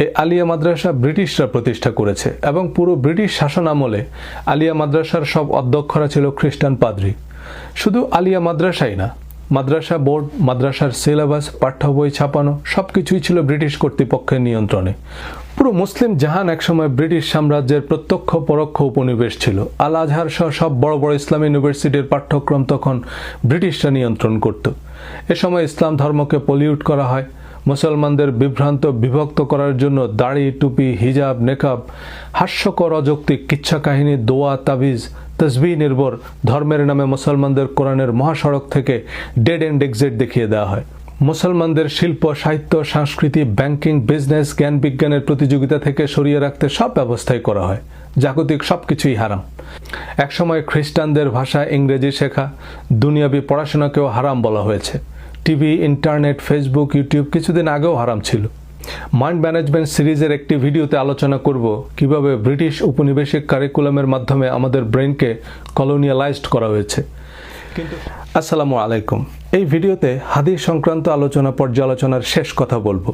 এই আলিয়া মাদ্রাসা ব্রিটিশরা প্রতিষ্ঠা করেছে এবং পুরো ব্রিটিশ শাসন আমলে আলিয়া মাদ্রাসার সব অধ্যক্ষরা ছিল খ্রিস্টান পাদ্রী। শুধু আলিয়া মাদ্রাসাই না, মাদ্রাসা বোর্ড, মাদ্রাসার সিলেবাস, পাঠ্য বই ছাপানো সবকিছুই ছিল ব্রিটিশ কর্তৃপক্ষের নিয়ন্ত্রণে। পুরো মুসলিম জাহান একসময় ব্রিটিশ সাম্রাজ্যের প্রত্যক্ষ পরোক্ষ উপনিবেশ ছিল। আল আজহার সহ সব বড় বড় ইসলামী ইউনিভার্সিটির পাঠ্যক্রম তখন ব্রিটিশরা নিয়ন্ত্রণ করত। এ সময় ইসলাম ধর্মকে পলিউট করা হয়। মুসলমানদের বিভ্রান্ত বিভক্ত করার জন্য দাড়ি, টুপি, হিজাব, নেকাব, হাস্যকর অযৌক্তিক কিচ্ছা কাহিনী, দোয়া, তাবিজ, তসবিহ নির্ভর ধর্মের নামে মুসলমানদের কোরআনের মহাসড়ক থেকে ডেড এন্ড এক্সিট দেখিয়ে দেওয়া হয়। মুসলমানদের শিল্প, সাহিত্য, সংস্কৃতি, ব্যাংকিং, বিজনেস, জ্ঞান বিজ্ঞানের প্রতিযোগিতা থেকে সরিয়ে রাখতে সব ব্যবস্থাই করা হয়। জাগতিক সবকিছুই হারাম। একসময় খ্রিস্টানদের ভাষা ইংরেজি শেখা, দুনিয়াবি পড়াশোনাকেও হারাম বলা হয়েছে। টিভি, ইন্টারনেট, ফেসবুক, ইউটিউব কিছুদিন আগেও হারাম ছিল। মাইন্ড ম্যানেজমেন্ট সিরিজের একটি ভিডিওতে আলোচনা করব কিভাবে ব্রিটিশ উপনিবেশিক কারিকুলামের মাধ্যমে আমাদের ব্রেনকে কলোনিয়ালাইজড করা হয়েছে। আসসালামু আলাইকুম। এই ভিডিওতে হাদিস সংক্রান্ত আলোচনা পর্যালোচনার শেষ কথা বলবো।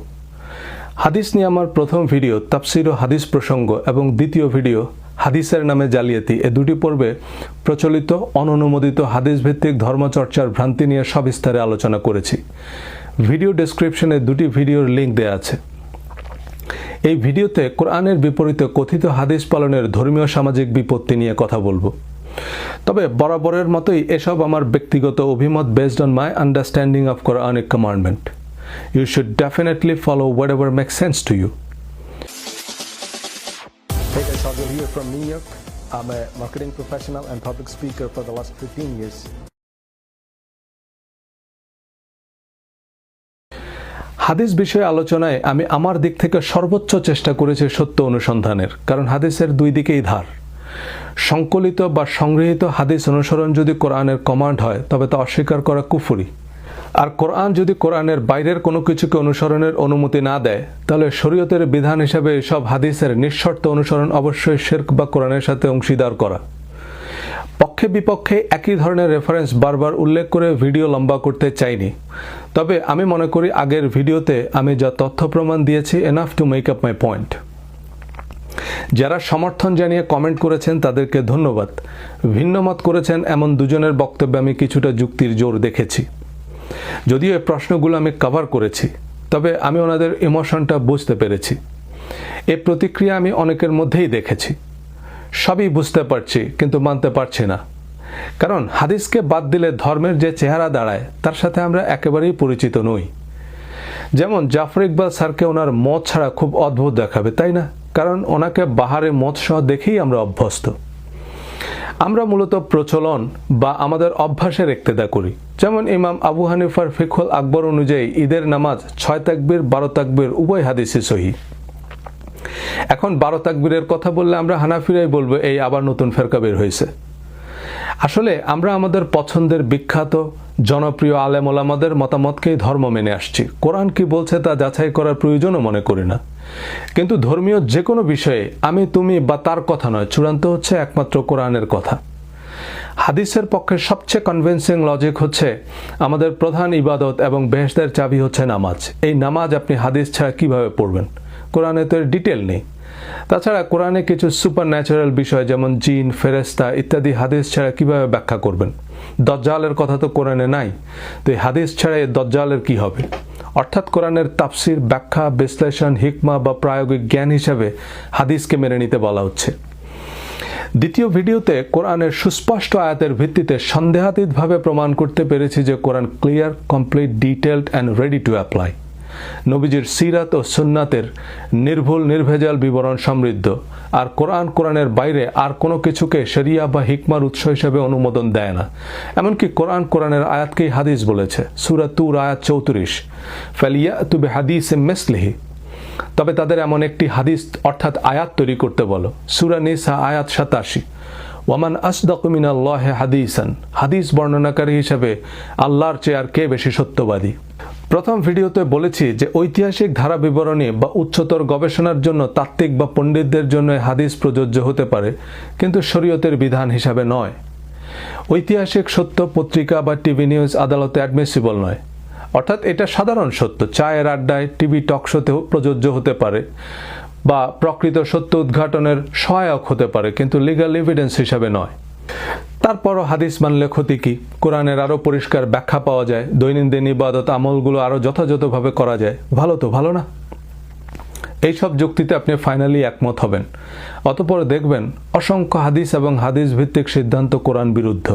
হাদিস নিয়ে আমার প্রথম ভিডিও তাফসির ও হাদিস প্রসঙ্গ এবং দ্বিতীয় ভিডিও হাদিসের নামে জালিয়াতি, এ দুটি পর্বে প্রচলিত অননুমোদিত হাদিস ভিত্তিক ধর্মচর্চার ভ্রান্তি নিয়ে সবিস্তারে আলোচনা করেছি। ভিডিও ডেসক্রিপশনে দুটি ভিডিওর লিঙ্ক দেওয়া আছে। এই ভিডিওতে কোরআনের বিপরীতে কথিত হাদিস পালনের ধর্মীয় সামাজিক বিপত্তি নিয়ে কথা বলবো। তবে বরাবরের মতোই এসব আমার ব্যক্তিগত অভিমত based on my understanding of Quranic commandment. You should definitely follow whatever makes sense to you. Hey guys, Sajal here from New York. I'm a marketing professional and public speaker for the last 15 years. হাদিস বিষয়ে আলোচনায় আমি আমার দিক থেকে সর্বোচ্চ চেষ্টা করেছি সত্য অনুসন্ধানের, কারণ হাদিসের দুই দিকেই ধার। সংকলিত বা সংগৃহীত হাদিস অনুসরণ যদি কোরআনের কমান্ড হয় তবে তা অস্বীকার করা কুফরি। আর কোরআন যদি কোরআনের বাইরের কোনো কিছুকে অনুসরণের অনুমতি না দেয় তাহলে শরীয়তের বিধান হিসাবে এসব হাদিসের নিঃশর্ত অনুসরণ অবশ্যই শিরক বা কোরআনের সাথে অংশীদার করা। পক্ষে বিপক্ষে একই ধরনের রেফারেন্স বারবার উল্লেখ করে ভিডিও লম্বা করতে চাইনি। তবে আমি মনে করি আগের ভিডিওতে আমি যা তথ্য প্রমাণ দিয়েছি enough to make up my point. যারা সমর্থন জানিয়ে কমেন্ট করেছেন তাদেরকে ধন্যবাদ। ভিন্নমত করেছেন এমন দুজনের বক্তব্যে আমি কিছুটা যুক্তির জোর দেখেছি। যদিও এই প্রশ্নগুলো আমি কভার করেছি, তবে আমি ওনাদের ইমোশনটা বুঝতে পেরেছি। এই প্রতিক্রিয়া আমি অনেকের মধ্যেই দেখেছি। সবই বুঝতে পারছি কিন্তু মানতে পারছি না, কারণ হাদিসকে বাদ দিলে ধর্মের যে চেহারা দাঁড়ায় তার সাথে আমরা একেবারেই পরিচিত নই। যেমন জাফর ইকবাল স্যারকে ওনার মত ছাড়া খুব অদ্ভুত দেখাবে, তাই না? কারণ ওনাকে বাহারে মত সহ দেখেই আমরা অভ্যস্ত। আমরা মূলত প্রচলন বা আমাদের অভ্যাসের ইক্তেদা করি। যেমন ইমাম আবু হানিফার ফিকহুল আকবর অনুযায়ী ঈদের নামাজ 6 তাকবীর 12 তাকবীর উভয় হাদিসই সহিহ। এখন 12 তাকবীরের কথা বললে আমরা হানাফিরাই বলবো এই আবার নতুন ফেরকা বের হয়েছে। আসলে আমরা আমাদের পছন্দের বিখ্যাত জনপ্রিয় আলেম ওলামাদের মতামতকেই ধর্ম মেনে আসছি। কোরআন কি বলছে তা যাচাই করার প্রয়োজনও মনে করি না। কিন্তু ধর্মীয় যে কোনো বিষয়ে আমি তুমি বা তার কথা নয়, চূড়ান্ত হচ্ছে একমাত্র কোরআনের কথা। হাদিসের পক্ষে সবচেয়ে কনভিন্সিং লজিক হচ্ছে আমাদের প্রধান ইবাদত এবং বেহেশতের চাবি হচ্ছে নামাজ। এই নামাজ আপনি হাদিস ছাড়া কিভাবে পড়বেন? কোরআনে তো এর ডিটেল নেই। তাছাড়া কোরআনে কিছু সুপার ন্যাচারাল বিষয় যেমন জিন, ফেরেশতা ইত্যাদি হাদিস ছাড়া কিভাবে ব্যাখ্যা করবেন? দজ্জালের কথা তো কোরআনে নাই, তো এই হাদিস ছাড়া এই দজ্জালের কি হবে? অর্থাৎ কোরআনের তাফসির, ব্যাখ্যা, বিশ্লেষণ, হিকমা বা প্রায়োগিক জ্ঞান হিসাবে হাদিসকে মেনে নিতে বলা হচ্ছে। দ্বিতীয় ভিডিওতে কোরআনের সুস্পষ্ট আয়াতের ভিত্তিতে সন্দেহাতীতভাবে প্রমাণ করতে পেরেছি যে কোরআন clear, complete, detailed and ready to apply. নবীজির সিরাত ও সুন্নাতের নির্ভুল নির্ভেজাল বিবরণ সমৃদ্ধ। আর কোরআনের বাইরে আর কোনো কিছুকে শরিয়া বা হিকমার উৎস হিসেবে অনুমোদন দেয় না। এমনকি কোরআনের আয়াতকেই হাদিস বলেছে। সূরা তুর আয়াত 34, ফালিয়াতু বিহাদিসিম মিসলিহি। তবে তাদের এমন একটি হাদিস অর্থাৎ আয়াত তৈরি করতে বলো। সূরা নিসা আয়াত 87, ওয়ামান আসদাকু মিনাল্লাহি হাদিসান। হাদিস বর্ণনাকারী হিসেবে আল্লাহর চেয়ে আর কে বেশি সত্যবাদী? প্রথম ভিডিওতে বলেছি যে ঐতিহাসিক ধারা বিবরণী বা উচ্চতর গবেষণার জন্য তাত্ত্বিক বা পণ্ডিতদের জন্য হাদিস প্রযোজ্য হতে পারে, কিন্তু শরীয়তের বিধান হিসাবে নয়। ঐতিহাসিক সত্য পত্রিকা বা টিভি নিউজ আদালতে অ্যাডমিসিবল নয়। অর্থাৎ এটা সাধারণ সত্য, চায়ের আড্ডায়, টিভি টক শোতেও প্রযোজ্য হতে পারে বা প্রকৃত সত্য উদ্ঘাটনের সহায়ক হতে পারে, কিন্তু লিগ্যাল এভিডেন্স হিসাবে নয়। তারপরও হাদিস মানলে ক্ষতি কি? কোরআনের আরও পরিষ্কার ব্যাখ্যা পাওয়া যায়, দৈনন্দিন ইবাদত আমলগুলো আরও যথাযথভাবে করা যায়, ভালো তো ভালো না? এইসব যুক্তিতে আপনি ফাইনালি একমত হবেন। অতঃপর দেখবেন অসংখ্য হাদিস এবং হাদিস ভিত্তিক সিদ্ধান্ত কোরআন বিরুদ্ধ,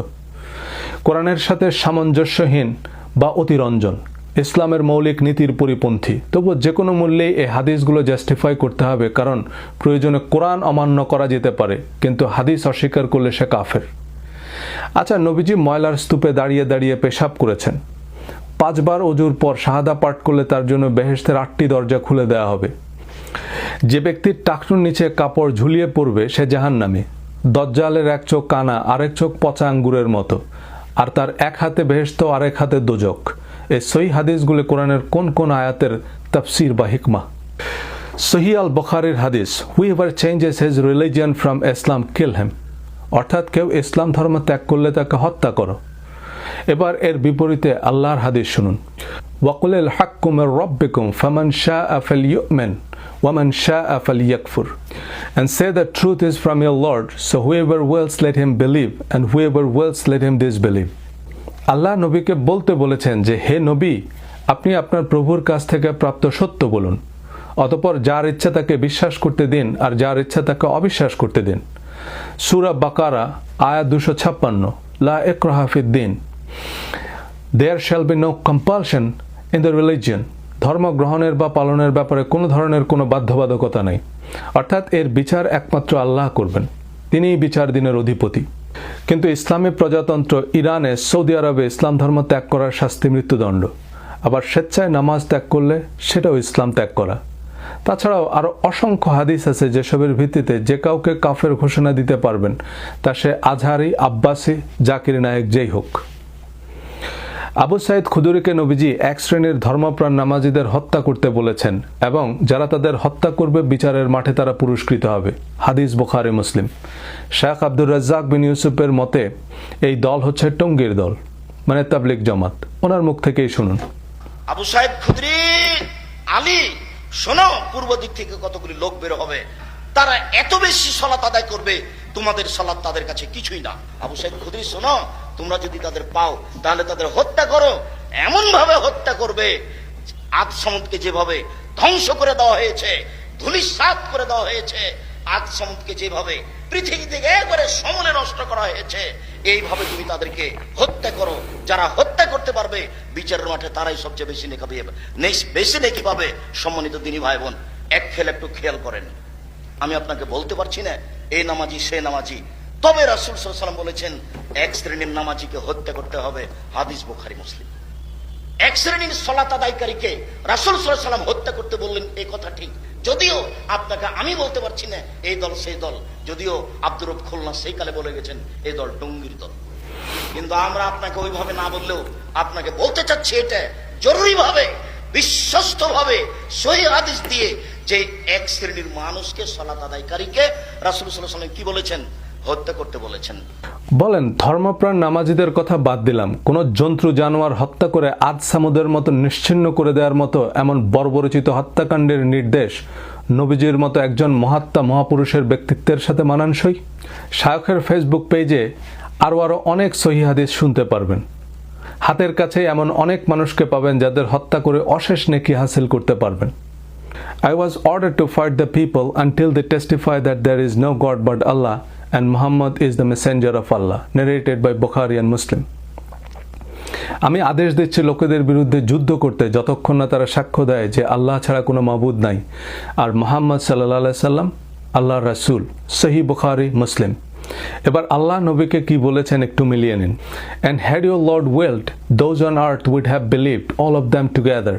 কোরআনের সাথে সামঞ্জস্যহীন বা অতিরঞ্জন, ইসলামের মৌলিক নীতির পরিপন্থী। তবু যে কোনো মূল্যেই এই হাদিসগুলো জাস্টিফাই করতে হবে, কারণ প্রয়োজনে কোরআন অমান্য করা যেতে পারে, কিন্তু হাদিস অস্বীকার করলে সে কাফের। আচ্ছা, নবীজি ময়লার স্তূপে দাঁড়িয়ে দাঁড়িয়ে পেশাব করেছেন। 5 বার অজুর পর শাহাদা পাঠ করলে তার জন্য বেহেশতের 8টি দরজা খুলে দেওয়া হবে। যে ব্যক্তির টাকনুর নিচে কাপড় ঝুলিয়ে পড়বে সে জাহান্নামী। দজ্জালের এক চোখ কানা, আরেক চোখ পচা আঙ্গুরের মতো, আর তার এক হাতে বেহেশত, আরেক হাতে দোজক। এই সহিহ হাদিসগুলো কোরআনের কোন কোন আয়াতের তাফসীর বা হিকমা? সহিহ আল বুখারীর হাদিস, হুইএভার চেঞ্জেস হিজ রিলিজিয়ন ফ্রম ইসলাম কিল হিম, অর্থাৎ কেউ ইসলাম ধর্ম ত্যাগ করলে তাকে হত্যা করো। এবার এর বিপরীতে আল্লাহর হাদিস শুনুন, ওয়াকুলিল হাক্কু মির রাব্বিকুম ফামান শাআ ফালইউমিন ওয়ামান শাআ ফালইয়াকফুর, and say that truth is from your Lord, so whoever wills let him believe and whoever wills let him disbelieve. আল্লাহ নবীকে বলতে বলেছেন যে, হে নবী, আপনি আপনার প্রভুর কাছ থেকে প্রাপ্ত সত্য বলুন, অতঃপর যার ইচ্ছা তাকে বিশ্বাস করতে দিন আর যার ইচ্ছা তাকে অবিশ্বাস করতে দিন। সূরা বাকারা আয়াত 256, লা ইকরাহা ফিদ-দীন, there shall be no compulsion in the religion, ধর্ম গ্রহণের বা পালনের ব্যাপারে কোনো ধরনের কোনো বাধ্যবাধকতা নেই। অর্থাৎ এর বিচার একমাত্র আল্লাহ করবেন, তিনিই বিচার দিনের অধিপতি। কিন্তু ইসলামী প্রজাতন্ত্র ইরানে, সৌদি আরবে ইসলাম ধর্ম ত্যাগ করার শাস্তি মৃত্যুদণ্ড, আবার স্বেচ্ছায় নামাজ ত্যাগ করলে সেটাও ইসলাম ত্যাগ করা। তাছাড়াও আরও অসংখ্য হাদিস আছে যেসবের ভিত্তিতে যে কাউকে কাফের ঘোষণা দিতে পারবেন, তা সে আজহারি, আব্বাসি, জাকির নায়েক যেই হোক। আবু সাইদ খুদরিকে নবীজি এক শ্রেণীর ধর্মপ্রাণ নামাজিদের হত্যা করতে বলেছেন এবং যারা তাদের হত্যা করবে বিচারের মাঠে তারা পুরস্কৃত হবে। হাদিস বুখারী, মুসলিম। শেখ আব্দুর রাজ্জাক বিন ইউসুফের মতে এই দল হচ্ছে টঙ্গীর দল, মানে তাবলিগ জামাত। ওনার মুখ থেকেই শুনুন। আবু সাইদ খুদরি, আলী, শোনো, পূর্ব দিক থেকে কতগুলি লোক বের হবে, তারা এত বেশি সালাত আদায় করবে, তোমাদের সালাত তাদের কাছে কিছুই না। আবু সাইদ খুদরি, শোনো, তোমরা যদি তাদের পাও তাহলে তাদের হত্যা করো, এমন ভাবে হত্যা করবে আদ সমুদ্রকে যেভাবে ধ্বংস করে দেওয়া হয়েছে, ধূলিসাৎ করে দেওয়া হয়েছে, আদ সমুদ্রকে যেভাবে পৃথিবী থেকে একবারে সমূলে নষ্ট করা হয়েছে, এইভাবে তুমি তাদেরকে হত্যা করো। যারা হত্যা করতে পারবে বিচারের মাঠে তারাই সবচেয়ে বেশি নেকি পাবে। সম্মানিত দিনী ভাই বোন, একটু খেয়াল করেন, আমি আপনাকে বলতে পারছি না এই নামাজি সে নামাজি, তবে রাসূল সাল্লাল্লাহু আলাইহি ওয়াসাল্লাম বলেছেন এক শ্রেণীর নামাজিকে হত্যা করতে হবে। হাদিস বুখারী, মুসলিম। এক শ্রেণীর সালাত আদায়কারীকে রাসূল সাল্লাল্লাহু আলাইহি ওয়াসাল্লাম হত্যা করতে বললেন, এই কথা ঠিক। যদিও আপনাকে আমি বলতে পারছি না এই দল সেই দল, যদিও আব্দুর রব খুলনা সেই কালে বলে গেছেন এই দল টঙ্গীর দল, কিন্তু আমরা আপনাকে ওইভাবে না বললেও আপনাকে বলতে চাচ্ছি এটা জরুরি ভাবে, বিশ্বস্ত ভাবে, সহিহ হাদিস দিয়ে, যে এক শ্রেণীর মানুষকে সালাত আদায়কারীকে রাসূল সাল্লাল্লাহু আলাইহি ওয়াসাল্লাম কি বলেছেন? হত্যা করতে বলেছেন। বলেন, ধর্মপ্রাণ নামাজিদের কথা বাদ দিলাম, কোন জন্তু জানোয়ার হত্যা করে আদ সামুদের মতো নিশ্চিহ্ন করে দেওয়ার মতো এমন বর্বরচিত হত্যাকাণ্ডের নির্দেশ নবীজির মতো একজন মহাত্মা মহাপুরুষের ব্যক্তিত্বের সাথে মানানসই? শায়খের ফেসবুক পেজে আরও অনেক সহিহ হাদিস শুনতে পারবেন। হাতের কাছে এমন অনেক মানুষকে পাবেন যাদের হত্যা করে অশেষ নেকি হাসিল করতে পারবেন। I was ordered to fight the people until they testify that there is no God but Allah and Muhammad is the messenger of Allah, narrated by Bukhari and Muslim. আমি আদেশ দিচ্ছি লোকেদের বিরুদ্ধে যুদ্ধ করতে যতক্ষণ না তারা সাক্ষ্য দেয় যে আল্লাহ ছাড়া কোনো মাবুদ নাই আর মুহাম্মদ সাল্লাল্লাহু আলাইহি সাল্লাম আল্লাহর রাসূল। সহিহ বুখারী, মুসলিম। এবার আল্লাহ নবীকে কি বলেছেন একটু মিলিয়ে নিন। And had your Lord willed, those on earth would have believed, all of them together.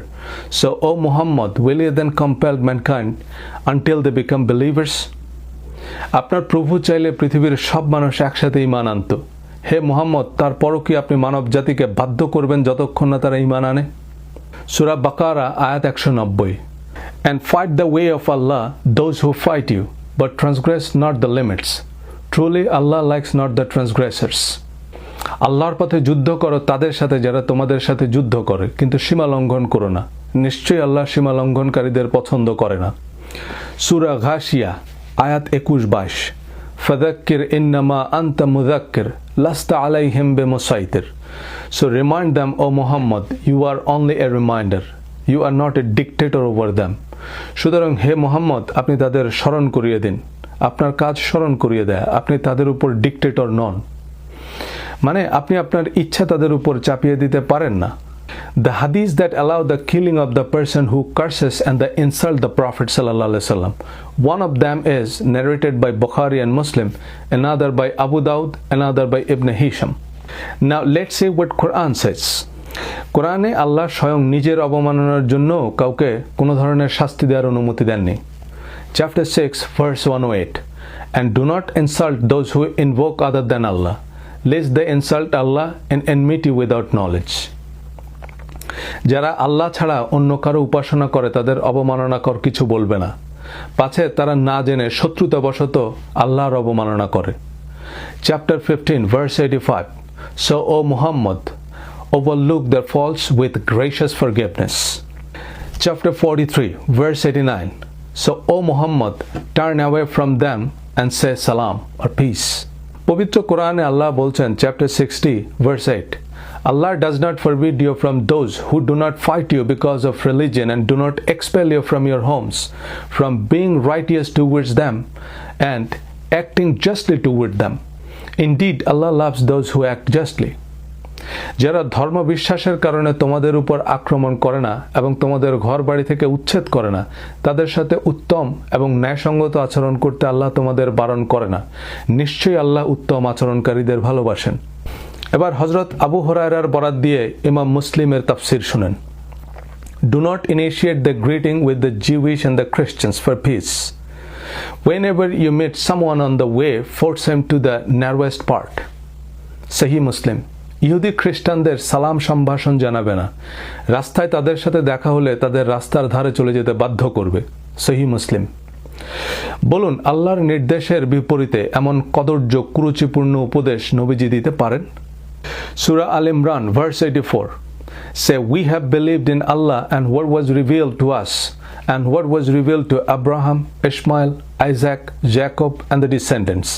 So, O Muhammad, will you then compel mankind until they become believers? আপনার প্রভু চাইলে পৃথিবীর সব মানুষ একসাথে ঈমান আনত। হে মুহাম্মদ, তারপরও কি আপনি মানব জাতিকে বাধ্য করবেন যতক্ষণ না তারা ঈমান আনে? সূরা বাকারা আয়াত 190। And fight the way of Allah those who fight you, but transgress not the limits. Truly Allah likes not the transgressors. আল্লাহর পথে যুদ্ধ করো তাদের সাথে যারা তোমাদের সাথে যুদ্ধ করে, কিন্তু সীমা লঙ্ঘন করো না। নিশ্চয়ই আল্লাহ সীমা লঙ্ঘনকারীদের পছন্দ করে না। সূরা ঘাশিয়া আয়াত 21-22, ফাযাক্কির ইন্নামা আনতা মুযাক্কির লাস্তা আলাইহিম বিমুসাইতির। So remind them, O Muhammad, you are only a reminder. You are not a dictator over them. সুতরাং হে মুহাম্মদ, আপনি তাদের স্মরণ করিয়ে দিন, আপনার কাজ স্মরণ করিয়ে দেয়, আপনি তাদের উপর ডিক্টেটর নন। মানে আপনি আপনার ইচ্ছা তাদের উপর চাপিয়ে দিতে পারেন না। The hadith that allow the killing of the person who curses and the insult the Prophet sallallahu alaihi wasallam. One of them is narrated by Bukhari and Muslim, another by Abu Dawud, another by Ibn Hisham. Now let's see what Quran says. কোরআনে আল্লাহ স্বয়ং নিজের অবমাননার জন্য কাউকে কোনো ধরনের শাস্তি দেওয়ার অনুমতি দেননি। Chapter 6 verse 108, and do not insult those who invoke other than Allah, lest they insult Allah in enmity without knowledge. যারা আল্লাহ ছাড়া অন্য কারো উপাসনা করে তাদের অবমাননাকর কিছু বলবে না, পাছে তারা না জেনে শত্রুতাবশত আল্লাহর অবমাননা করে। Chapter 15 verse 85, so O Muhammad, overlook their faults with gracious forgiveness. Chapter 43 verse 89, so O Muhammad, turn away from them and say salam or peace. পবিত্র কোরআনে আল্লাহ বলছেন, Chapter 60 verse 8, Allah does not forbid you from those who do not fight you because of religion and do not expel you from your homes, from being righteous towards them and acting justly toward them. Indeed, Allah loves those who act justly. যারা ধর্ম বিশ্বাসের কারণে তোমাদের উপর আক্রমণ করে না এবং তোমাদের ঘর বাড়ি থেকে উচ্ছেদ করে না, তাদের সাথে উত্তম এবং ন্যায়সঙ্গত আচরণ করতে আল্লাহ তোমাদের বারণ করে না। নিশ্চয়ই আল্লাহ উত্তম আচরণকারীদের ভালোবাসেন। এবার হযরত আবু হুরায়রার বরাত দিয়ে ইমাম মুসলিমের তাফসীর শুনেন। Do not initiate the greeting with the Jewish and the Christians for peace. Whenever you meet someone on the way, force him to the narrowest part. Sahih Muslim. ইহুদি খ্রিস্টানদের সালাম সম্ভাষণ জানাবে না, রাস্তায় তাদের সাথে দেখা হলে তাদের রাস্তার ধারে চলে যেতে বাধ্য করবে। সহিহ মুসলিম। বলুন, আল্লাহর নির্দেশের বিপরীতে এমন কদর্য কুরুচিপূর্ণ উপদেশ নবীজি দিতে পারেন? সূরা আল Imran verse 84, say we have believed in Allah and what was revealed to us and what was revealed to Abraham, Ishmael, Isaac, Jacob and the descendants,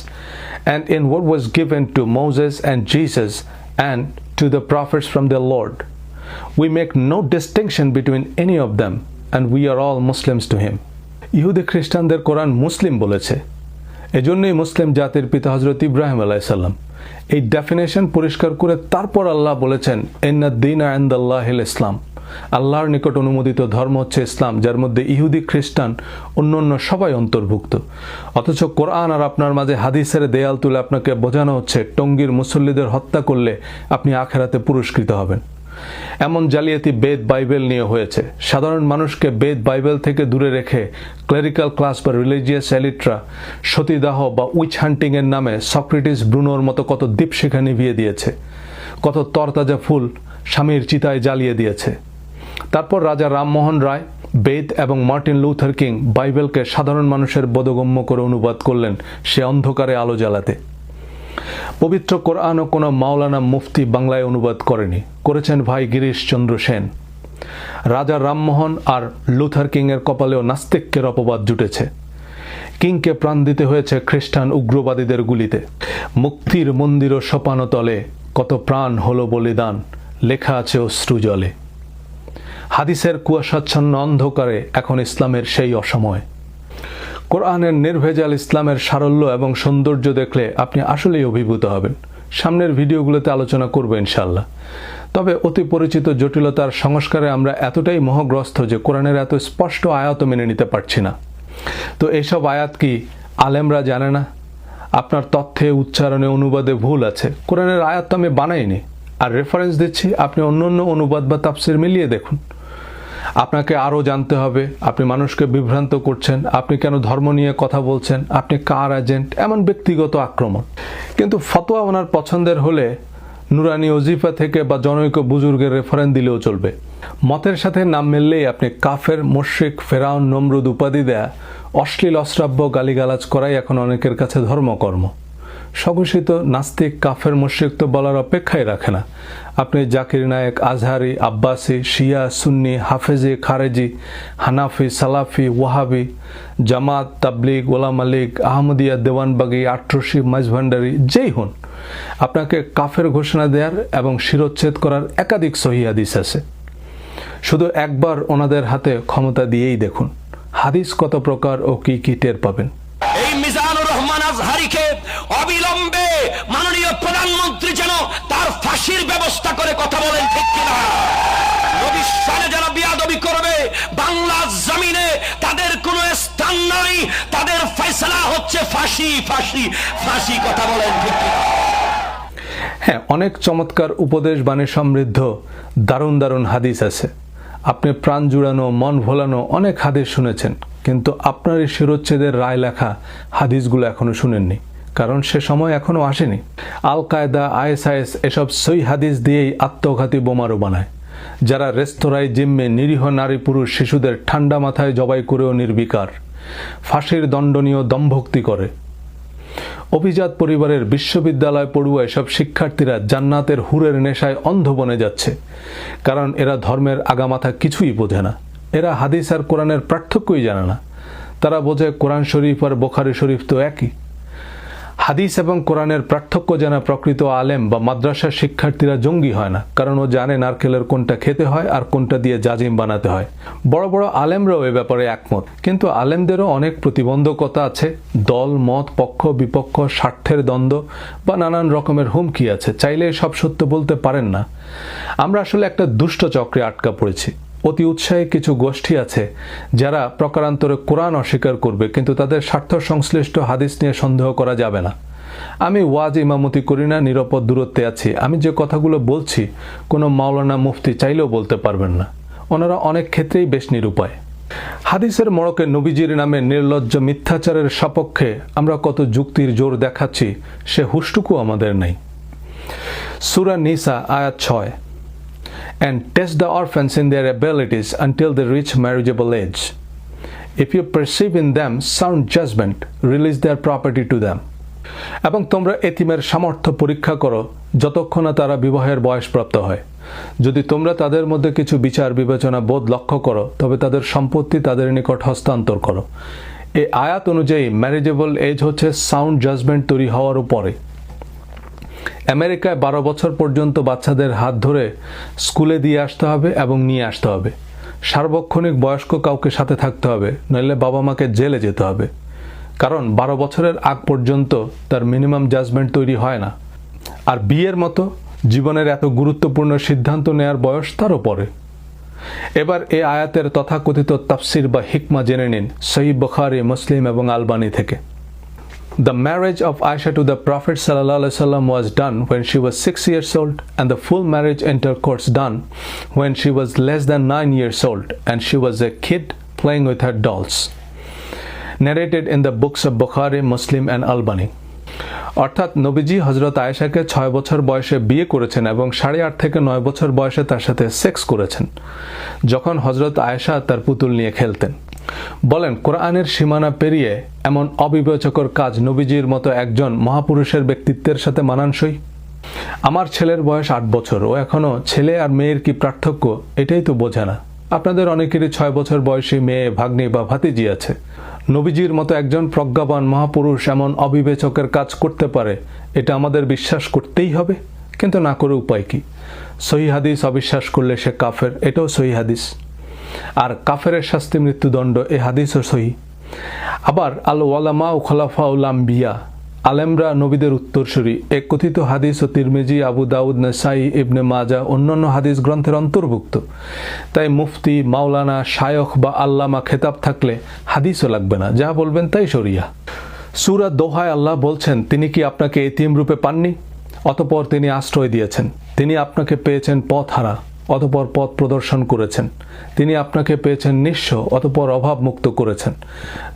and in what was given to Moses and Jesus and to the prophets from their Lord. We make no distinction between any of them and we are all Muslims to him. ইহুদি খ্রিস্টানদের কোরআন মুসলিম বলেছে, এজন্যই মুসলিম জাতির পিতা হযরত ইব্রাহিম আলাইহিস সালাম। এই definition পরিষ্কার করে তারপর আল্লাহ বলেছেন, ইন্নাদ দীনা ইনদাল্লাহিল ইসলাম, আল্লাহর নিকট অনুমোদিত ধর্ম হচ্ছে ইসলাম, যার মধ্যে ইহুদি খ্রিস্টান অন্যান্য সবাই অন্তর্ভুক্ত। অথচ কোরআন আর আপনার মাঝে হাদিসের দেয়াল তুলে আপনাকে বোঝানো হচ্ছে টঙ্গীর মুসল্লিদের হত্যা করলে আপনি আখেরাতে পুরস্কৃত হবেন। এমন জালিয়াতি বেদ বাইবেল নিয়ে হয়েছে। সাধারণ মানুষকে বেদ বাইবেল থেকে দূরে রেখে ক্লেরিক্যাল ক্লাস বা রিলিজিয়াস এলিটরা সতীদাহ বা উইচ হান্টিং এর নামে সক্রেটিস ব্রুনোর মতো কত দীপশিখা নিভিয়ে দিয়েছে, কত তরতাজা ফুল স্বামীর চিতায় জ্বালিয়ে দিয়েছে। তারপর রাজা রামমোহন রায়, বেদ এবং মার্টিন লুথার কিং বাইবেলকে সাধারণ মানুষের বোধগম্য করে অনুবাদ করলেন সে অন্ধকারে আলো জ্বালাতে। পবিত্র কোরআনও কোনো মাওলানা মুফতি বাংলায় অনুবাদ করেনি, করেছেন ভাই গিরিশচন্দ্র সেন। রাজা রামমোহন আর লুথার কিংয়ের কপালেও নাস্তিক্যের অপবাদ জুটেছে। কিংকে প্রাণ দিতে হয়েছে খ্রিস্টান উগ্রবাদীদের গুলিতে। মুক্তির মন্দির ও সোপানতলে কত প্রাণ হলো বলিদান, লেখা আছে অশ্রু জলে। হাদিসের কুয়াশাচ্ছন্ন অন্ধকারে এখন ইসলামের সেই অসময়। কোরআনের নির্ভেজাল ইসলামের সারল্য এবং সৌন্দর্য দেখলে আপনি আসলেই অভিভূত হবেন। সামনের ভিডিওগুলোতে আলোচনা করব ইনশাআল্লাহ। তবে অতি পরিচিত জটিলতার সংস্কারে আমরা এতটাই মোহগ্রস্ত যে কোরআনের এত স্পষ্ট আয়াত মেনে নিতে পারছি না। তো এইসব আয়াত কি আলেমরা জানে না? আপনার তথ্যে, উচ্চারণে, অনুবাদে ভুল আছে। কোরআনের আয়াত তো আমি বানাইনি, আর রেফারেন্স দিচ্ছি, আপনি অন্য অনুবাদ বা তাফসির মিলিয়ে দেখুন। আপনাকে আরও জানতে হবে আপনি মানুষকে বিভ্রান্ত করছেন, আপনি কেন ধর্ম নিয়ে কথা বলছেন, আপনি কার এজেন্ট, এমন ব্যক্তিগত আক্রমণ। কিন্তু ফতোয়া ওনার পছন্দের হলে নুরানি ওজিফা থেকে বা জনৈক বুজুর্গের রেফারেন্স দিলেও চলবে। মতের সাথে নাম মিললেই আপনি কাফের, মুশরিক, ফেরাউন, নমরুদ উপাধি দেয়া, অশ্লীল অশ্রাব্য গালিগালাজ করাই এখন অনেকের কাছে ধর্মকর্ম। স্বঘোষিত নাস্তিক কাফের মুশরিক তো বলার অপেক্ষাই রাখে না। আপনি জাকির নায়েক, আজহারি, আব্বাসি, শিয়া, সুন্নি, হাফেজি, খারেজি, হানাফি, সালাফি, ওয়াহাবি, জামাত, তাবলিগ, ওলামা লীগ, আহমদিয়া, দেওয়ানবাগি, আটরশি, মাঝভান্ডারি, যেই হন, আপনাকে কাফের ঘোষণা দেওয়ার এবং শিরোচ্ছেদ করার একাধিক সহিহ হাদিস আছে। শুধু একবার ওনাদের হাতে ক্ষমতা দিয়েই দেখুন হাদিস কত প্রকার ও কি কি টের পাবেন। এই মিজানুর রহমান আজহারিকে অবিলম্বে মাননীয় প্রধানমন্ত্রী যেন তার ফাঁসির ব্যবস্থা করে, কথা বলেন ঠিক কিনা? নবীর শানে যারা বিয়াদবি করবে বাংলার জমিনে তাদের কোনো স্থান নাই, তাদের ফয়সালা হচ্ছে ফাঁসি, ফাঁসি, ফাঁসি, কথা বলেন ঠিক কিনা? হ্যাঁ, অনেক চমৎকার উপদেশ বাণী সমৃদ্ধ দারুণ দারুণ হাদিস আছে। আপনি প্রাণ জুড়ানো, মন ভোলানো অনেক হাদিস শুনেছেন, কিন্তু আপনার এই শিরোচ্ছেদের রায় লেখা হাদিসগুলো এখনো শুনেননি, কারণ সে সময় এখনো আসেনি। আল কায়দা, ISIS এসব সই হাদিস দিয়েই আত্মঘাতী বোমারু বানায়, যারা রেস্তোরাঁয়, জিম্মে নিরীহ নারী পুরুষ শিশুদের ঠান্ডা মাথায় জবাই করেও নির্বিকার, ফাঁসির দণ্ডনীয় দমভক্তি করে। অভিজাত পরিবারের বিশ্ববিদ্যালয় পড়ুয়া এসব শিক্ষার্থীরা জান্নাতের হুরের নেশায় অন্ধ বনে যাচ্ছে, কারণ এরা ধর্মের আগামাথা কিছুই বোঝে না। এরা হাদিস আর কোরআনের পার্থক্যই জানে না। তারা বোঝে কোরআন শরীফ আর বুখারী শরীফ তো একই। হাদিস এবং কোরআনের পার্থক্য জানা প্রকৃত আলেম বা মাদ্রাসার শিক্ষার্থীরা জঙ্গি হয় না, কারণ ও জানে নারকেলের কোনটা খেতে হয় আর কোনটা দিয়ে জাজিম বানাতে হয়। বড় বড় আলেমরাও এ ব্যাপারে একমত, কিন্তু আলেমদেরও অনেক প্রতিবন্ধকতা আছে। দল মত, পক্ষ বিপক্ষ, স্বার্থের দ্বন্দ্ব বা নানান রকমের হুমকি আছে। চাইলে সব সত্য বলতে পারেন না। আমরা আসলে একটা দুষ্ট চক্রে আটকা পড়েছি। অতি উৎসাহী কিছু গোষ্ঠী আছে যারা প্রকারান্তরে কোরআন অস্বীকার করবে, কিন্তু তাদের স্বার্থ সংশ্লিষ্ট হাদিস নিয়ে সন্দেহ করা যাবে না। আমি ওয়াজ ইমামতি করি না, নিরাপদ দূরত্বে আছি। আমি যে কথাগুলো বলছি কোনো মাওলানা মুফতি চাইলেও বলতে পারবেন না। ওনারা অনেক ক্ষেত্রেই বেশ নিরুপায়। হাদিসের মোড়কে নবীজির নামে নির্লজ্জ মিথ্যাচারের সপক্ষে আমরা কত যুক্তির জোর দেখাচ্ছি, সে হুঁশটুকু আমাদের নেই। সূরা নিসা আয়াত 6, and test the orphans in their abilities until they reach marriageable age. If you perceive in them sound judgment, release their property to them. এবং তোমরা এতিমের সামর্থ্য পরীক্ষা করো যতক্ষণ না তারা বিবাহের বয়সপ্রাপ্ত হয়। যদি তোমরা তাদের মধ্যে কিছু বিচার বিবেচনা বোধ লক্ষ্য করো, তবে তাদের সম্পত্তি তাদের নিকট হস্তান্তর করো। এই আয়াত অনুযায়ী ম্যারেজেবল এজ হচ্ছে সাউন্ড জাজমেন্ট তৈরি হওয়ার উপরে। আমেরিকায় 12 বছর পর্যন্ত বাচ্চাদের হাত ধরে স্কুলে দিয়ে আসতে হবে এবং নিয়ে আসতে হবে। সার্বক্ষণিক বয়স্ক কাউকে সাথে থাকতে হবে, নইলে বাবা মাকে জেলে যেতে হবে, কারণ 12 বছরের আগ পর্যন্ত তার মিনিমাম জাজমেন্ট তৈরি হয় না। আর বিয়ের মতো জীবনের এত গুরুত্বপূর্ণ সিদ্ধান্ত নেয়ার বয়স তারও পরে। এবার এই আয়াতের তথাকথিত তাফসির বা হিকমা জেনে নিন সহিহ বুখারী, মুসলিম এবং আলবানী থেকে। The marriage of Aisha to the Prophet ﷺ was done when she was 6 years old, and the full marriage intercourse done when she was less than 9 years old, and she was a kid playing with her dolls. Narrated in the books of Bukhari, Muslim and Albani. অর্থাৎ নবীজি হযরত আয়েশাকে 6 বছর বয়সে বিয়ে করেছেন এবং 8.5 থেকে 9 বছর বয়সে তার সাথে সেক্স করেছেন, যখন হযরত আয়েশা তার পুতুল নিয়ে খেলতেন। বলেন, কোরআনের সীমানা পেরিয়ে এমন অবিবেচকর কাজ নবীজির মতো একজন মহাপুরুষের ব্যক্তিত্বের সাথে মানানসই? আমার ছেলের বয়স 8 বছর, ও এখনো ছেলে আর মেয়ের কি পার্থক্য এটাই তো বোঝে না। আপনাদের অনেকেরই 6 বছর বয়সী মেয়ে, ভাগ্নি বা ভাতিজি আছে। নবীজির মতো একজন প্রজ্ঞাবান মহাপুরুষ এমন অবিবেচকের কাজ করতে পারে, এটা আমাদের বিশ্বাস করতেই হবে, কিন্তু না করে উপায় কি? সহিহ হাদিস অবিশ্বাস করলে সে কাফের, এটাও সহিহ হাদিস। আর কাফেরের শাস্তি মৃত্যুদণ্ড, এ হাদিসও সহিহ। আবার আল ওয়ালামা ও খলাফাউল আম্বিয়া, আলেমরা নবীদের উত্তরসূরি, এ কথিত হাদিস ও তিরমিজি, আবু দাউদ, নাসাই, ইবনে মাজা অন্যান্য হাদিস গ্রন্থের অন্তর্ভুক্ত। তাই মুফতি, মাওলানা, শায়খ বা আল্লামা খেতাব থাকলে হাদিসও লাগবে না, যা বলবেন তাই শরিয়া। সূরা দোহায় আল্লাহ বলছেন, তিনি কি আপনাকে এতিম রূপে পাননি? অতঃপর তিনি আশ্রয় দিয়েছেন। তিনি আপনাকে পেয়েছেন পথহারা, অতঃপর পথ প্রদর্শন করেছেন। তিনি আপনাকে পেয়েছেন নিঃস্ব, অতঃপর অভাব মুক্ত করেছেন।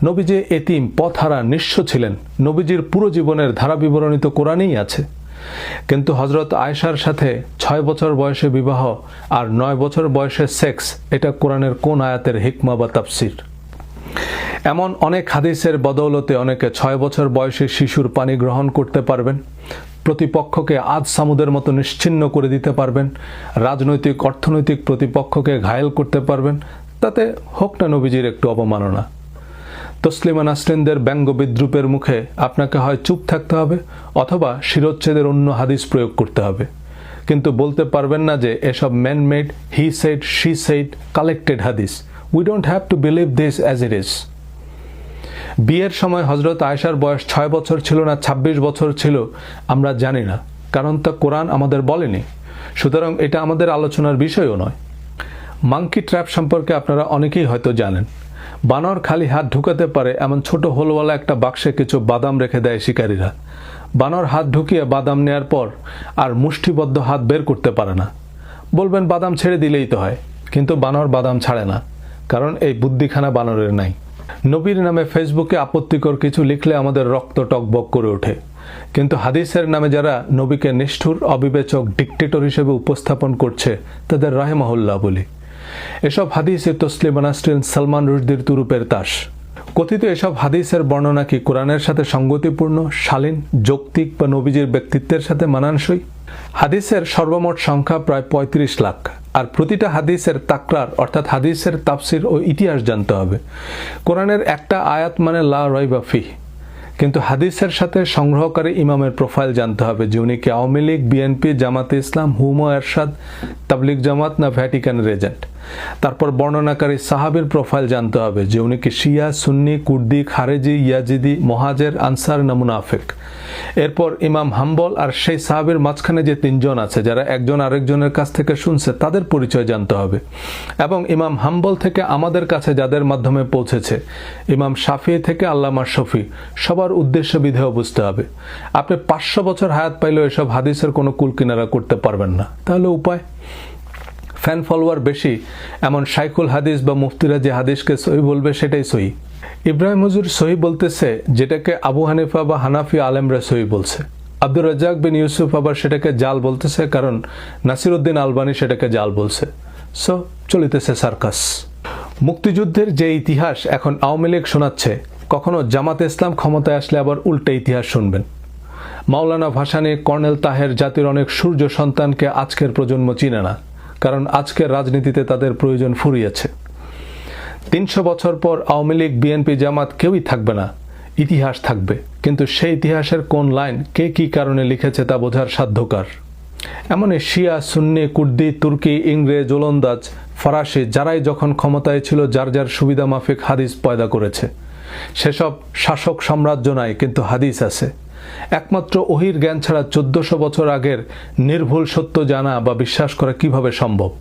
নবীজি এতিম, পথহারা, নিঃস্ব ছিলেন। নবীজির পুরো জীবনের ধারা বিবরণী তো কোরআনেই আছে। কিন্তু হযরত আয়েশার সাথে 6 বছর বয়সে বিবাহ আর 9 বছর বয়সে সেক্স, এটা কোরআনের কোন আয়াতের হিকমা বা তাফসির? এমন অনেক হাদিসের বদৌলতে অনেকে 6 বছর বয়সী শিশুর পানি গ্রহণ করতে পারবেন, প্রতিপক্ষকে আজ সামুদের মতো নিশ্চিহ্ন করে দিতে পারবেন, রাজনৈতিক অর্থনৈতিক প্রতিপক্ষকে ঘায়েল করতে পারবেন। তাতে হোক না নবীজির একটু অবমাননা। তসলিমা নাসরিনদের ব্যঙ্গ বিদ্রুপের মুখে আপনাকে হয় চুপ থাকতে হবে অথবা শিরোচ্ছেদের অন্য হাদিস প্রয়োগ করতে হবে, কিন্তু বলতে পারবেন না যে এসব man made, he said, she said, collected হাদিস। We don't have to believe this as it is. বিয়ের সময় হজরত আয়েশার বয়স 6 বছর ছিল না 26 বছর ছিল আমরা জানি না, কারণ তা কোরআন আমাদের বলেনি। সুতরাং এটা আমাদের আলোচনার বিষয়ও নয়। মাঙ্কি ট্র্যাপ সম্পর্কে আপনারা অনেকেই হয়তো জানেন। বানর খালি হাত ঢুকাতে পারে এমন ছোট হোলওয়ালা একটা বাক্সে কিছু বাদাম রেখে দেয় শিকারীরা। বানর হাত ঢুকিয়ে বাদাম নেয়ার পর আর মুষ্টিবদ্ধ হাত বের করতে পারে না। বলবেন বাদাম ছেড়ে দিলেই তো হয়, কিন্তু বানর বাদাম ছাড়ে না, কারণ এই বুদ্ধিখানা বানরের নাই। নবীর নামে ফেসবুকে আপত্তিকর কিছু লিখলে আমাদের রক্ত টকবক করে ওঠে, কিন্তু হাদিসের নামে যারা নবীকে নিষ্ঠুর, অবিবেচক, ডিক্টেটর হিসেবে উপস্থাপন করছে তাদের রাহেমাহুল্লাহ বলি। এসব হাদিসে তসলিমা নাসরিন সালমান রুশদির তুরুপের তাস। কথিত এসব হাদিসের বর্ণনা কি কোরআনের সাথে সঙ্গতিপূর্ণ, শালীন, যৌক্তিক বা নবীজির ব্যক্তিত্বের সাথে মানানসই? হাদিসের সর্বমোট সংখ্যা প্রায় 35 লাখ, আর প্রতিটা হাদিসের তাকরার অর্থাৎ হাদিসের তাফসির ও ইতিহাস জানতে হবে। কোরআনের একটা আয়াত মানে লা রাইবা ফিহ, কিন্তু হাদিসের সাথে সংগ্রহকারী ইমামের প্রোফাইল জানতে হবে, যে উনি কি আওয়ামী লীগ, বিএনপি, জামাতে ইসলাম, হুমো এরশাদ, তাবলিগ জামাত না ভ্যাটিকানের এজেন্ট। তারপর বর্ণনাকারী সাহাবীর প্রোফাইল জানতে হবে, যে উনি কি শিয়া, সুন্নি, কুর্দি, খারেজি, ইয়াজিদি, মহাজের, আনসার না মুনাফিক। এরপর ইমাম হাম্বল আর সেই সাহাবীর মাঝখানে যে 3 জন আছে যারা একজন আরেকজনের কাছ থেকে শুনছে তাদের পরিচয় জানতে হবে, এবং ইমাম হাম্বল থেকে আমাদের কাছে যাদের মাধ্যমে পৌঁছেছে, ইমাম শাফি থেকে আল্লামা শফি, সবার উদ্দেশ্য বিধেয় বুঝতে হবে। আপনি 500 বছর হায়াত পাইলেও এসব হাদিসের কোনো কুল কিনারা করতে পারবেন না। তাহলে উপায়? ফ্যান ফলোয়ার বেশি এমন শাইখুল হাদিস বা মুফতিরা যে হাদিসকে সহি বলবে সেটাই সহি। ইব্রাহিম হুজুর সহি বলতেছে যেটাকে আবু হানিফা বা হানাফি আলেমরা সহি বলছে। আব্দুর রাজ্জাক বিন ইউসুফ আবার সেটাকে জাল বলতেছে, কারণ নাসিরউদ্দিন আলবানী সেটাকে জাল বলছে। সো চলিতেছে সার্কাস। মুক্তিযুদ্ধের যে ইতিহাস এখন আওয়ামী লীগ শোনাচ্ছে, কখনো জামাতে ইসলাম ক্ষমতায় আসলে আবার উল্টা ইতিহাস শুনবেন। মাওলানা ভাসানী, কর্নেল তাহের জাতির অনেক সূর্য সন্তানকে আজকের প্রজন্ম চিনে না, কারণ আজকের রাজনীতিতে তাদের প্রয়োজন ফুরিয়েছে। 300 বছর পর আওয়ামী লীগ, বিএনপি, জামাত কেউই থাকবে না, ইতিহাস থাকবে, কিন্তু সেই ইতিহাসের কোন লাইন কে কি কারণে লিখেছে তা বোঝার সাধ্যকার। এমনই শিয়া, সুন্নি, কুর্দি, তুর্কি, ইংরেজ, ওলন্দাজ, ফরাসি যারাই যখন ক্ষমতায় ছিল যার যার সুবিধা মাফিক হাদিস পয়দা করেছে। সেসব শাসক সাম্রাজ্য নাই, কিন্তু হাদিস আছে। একমাত্র ওহির জ্ঞান ছাড়া 1400 বছর আগের নির্ভুল সত্য জানা বা বিশ্বাস করা কিভাবে সম্ভব?